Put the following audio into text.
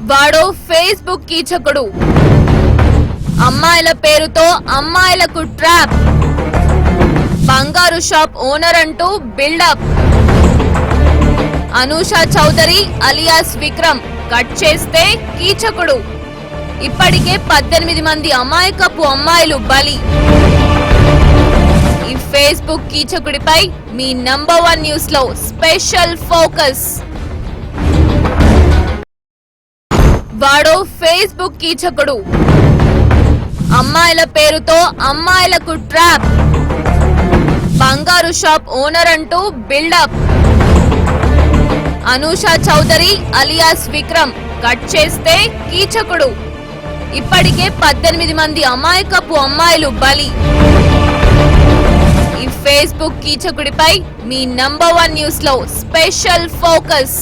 వాడో ఫేస్బుక్ కీచకుడు. అమ్మాయిల పేరుతో అమ్మాయిలకు ట్రాప్. బంగారు షాప్ ఓనర్ అంటూ buildup. Anusha Chowdary alias Vikram cut చేస్తే కీచకుడు. ఇప్పటికే 18 మంది అమాయకపు అమ్మాయిలు బలి. ఈ ఫేస్బుక్ కీచకుడిపై మీ నంబర్ 1 న్యూస్ లో స్పెషల్ ఫోకస్. వాడో ఫేస్బుక్ కీచకుడు. అమ్మాయిల పేరుతో అమ్మాయిలకు ట్రాప్. బంగారు షాప్ ఓనర్ అంటూ buildup. Anusha Chowdary alias Vikram cut చేస్తే కీచకుడు. ఇప్పటికే 18 మంది అమాయకపు అమ్మాయిలు బలి. ఈ ఫేస్బుక్ కీచకుడిపై మీ నంబర్ 1 న్యూస్ లో స్పెషల్ ఫోకస్.